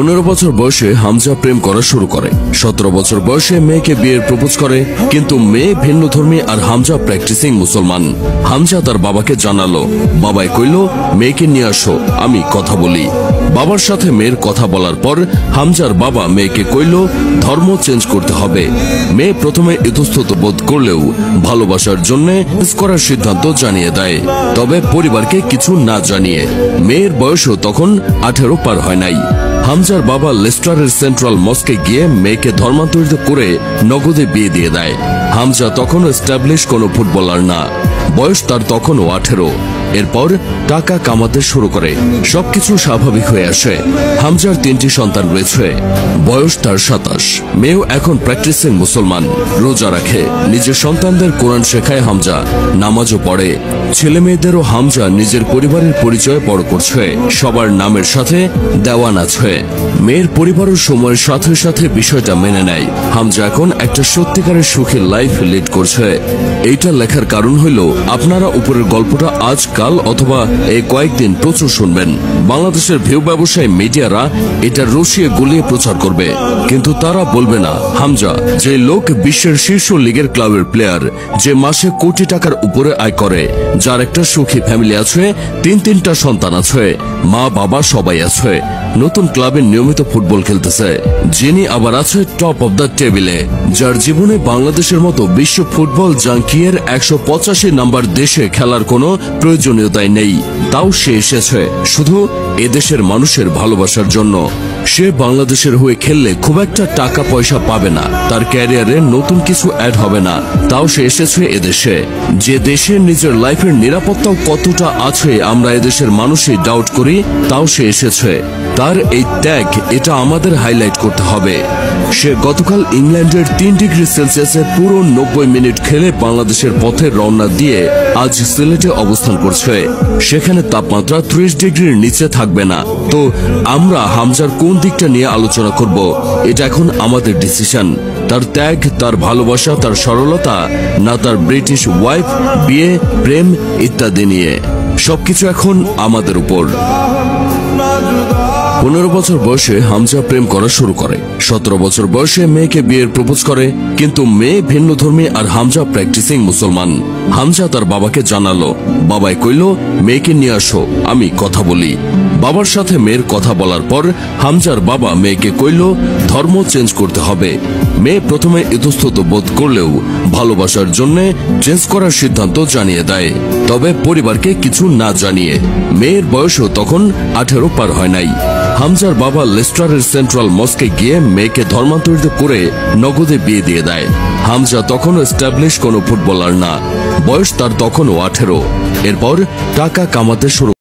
15 বছর বয়সে হামজা প্রেম করা শুরু করে। 17 বছর বয়সে মেয়েকে বিয়ের প্রপোজ করে, কিন্তু মেয়ে ভিন্নধর্মী আর হামজা প্র্যাকটিসিং মুসলমান। হামজা তার বাবাকে জানালো, বাবাই কইল মেয়েকে নিয়ে আসো, আমি কথা বলি। বাবার সাথে মেয়ের কথা বলার পর হামজার বাবা মেয়েকে কইল ধর্ম চেঞ্জ করতে হবে। মেয়ে প্রথমে ইতস্তত বোধ করলেও ভালোবাসার জন্য করার সিদ্ধান্ত জানিয়ে দেয়, তবে পরিবারকে কিছু না জানিয়ে। মেয়ের বয়সও তখন 18 পার হয় নাই। হামজার বাবা লেস্টারের সেন্ট্রাল মস্কে গিয়ে মেয়েকে ধর্মান্তরিত করে নগদে বিয়ে দিয়ে দেয়। হামজা তখনও এস্টাবলিশ কোনো ফুটবলার না, বয়স তার তখনও 18। এরপর টাকা কামাতে শুরু করে, সবকিছু স্বাভাবিক হয়ে আসে। হামজার 3টি সন্তান রয়েছে, বয়স তার 27। মেয়েও এখন প্র্যাকটিসিং মুসলমান, রোজা রাখে, নিজের সন্তানদের কোরআন শেখায় হামজা, নামাজও পড়ে। ছেলে মেয়েদেরও হামজা নিজের পরিবারের পরিচয় বড় করছে, সবার নামের সাথে দেওয়ান আছে। মেয়ের পরিবারও সময়ের সাথে সাথে বিষয়টা মেনে নেয়। হামজা এখন একটা সত্যিকারের সুখী লাইফ লিড করছে। এইটা লেখার কারণ হইল, আপনারা উপরের গল্পটা আজ কাল অথবা এই কয়েকদিন প্রচুর শুনবেন। বাংলাদেশের ভিউ ব্যবসায়ী মিডিয়ারা এটা রসিয়ে গুলিয়ে প্রচার করবে, কিন্তু তারা বলবে না হামজা যে লোক বিশ্বের শীর্ষ লিগের ক্লাবের প্লেয়ার, যে মাসে কোটি টাকার উপরে আয় করে, যার একটা সুখী ফ্যামিলি আছে, 3টা সন্তান আছে, মা বাবা সবাই আছে, নতুন ক্লাবে নিয়মিত ফুটবল খেলতেছে, যিনি আবার আছে টপ অব দ্য টেবিলে, যার জীবনে বাংলাদেশের মতো বিশ্ব ফুটবল জাঙ্কিয়ের 185 নাম্বার দেশে খেলার কোনো প্রয়োজনীয়তাই নেই, তাও সে এসেছে শুধু এদেশের মানুষের ভালোবাসার জন্য। সে বাংলাদেশের হয়ে খেললে খুব একটা টাকা পয়সা পাবে না, তার ক্যারিয়ারে নতুন কিছু অ্যাড হবে না, তাও সে এসেছে এদেশে। যে দেশে নিজের লাইফের নিরাপত্তাও কতটা আছে আমরা এদেশের মানুষই ডাউট করি, তাও সে এসেছে। তার এই ত্যাগ, এটা আমাদের হাইলাইট করতে হবে। সে গতকাল ইংল্যান্ডের 3 ডিগ্রি সেলসিয়াসে পুরো 90 মিনিট খেলে বাংলাদেশের পথে রওনা দিয়ে আজ সিলেটে অবস্থান করছে। সেখানে তাপমাত্রা 30 ডিগ্রির নিচে থাকবে না। তো আমরা হামজার কোন দিকটা নিয়ে আলোচনা করব, এটা এখন আমাদের ডিসিশন। তার ত্যাগ, তার ভালোবাসা, তার সরলতা, না তার ব্রিটিশ ওয়াইফ, বিয়ে, প্রেম ইত্যাদি নিয়ে, সবকিছু এখন আমাদের উপর। 15 বছর বয়সে হামজা প্রেম করা শুরু করে। 17 বছর বয়সে মেয়েকে বিয়ের প্রপোজ করে, কিন্তু মেয়ে ভিন্নধর্মী আর হামজা প্র্যাকটিসিং মুসলমান। হামজা তার বাবাকে জানালো, বাবাই কইল মেয়েকে নিয়ে আসো, আমি কথা বলি। বাবার সাথে মেয়ের কথা বলার পর হামজার বাবা মেয়েকে কইল ধর্ম চেঞ্জ করতে হবে। মেয়ে প্রথমে ইতস্তত বোধ করলেও ভালোবাসার জন্য চেঞ্জ করার সিদ্ধান্ত জানিয়ে দেয়, তবে পরিবারকে কিছু না জানিয়ে। মেয়ের বয়সও তখন 18 পার হয় নাই। হামজার বাবা লেস্টারের সেন্ট্রাল মস্কে গিয়ে মেয়েকে ধর্মান্তরিত করে নগদে বিয়ে দিয়ে দেয়। হামজা তখনও এস্টাবলিশ কোনো ফুটবলার না, বয়স তার তখনও 18। এরপর টাকা কামাতে শুরু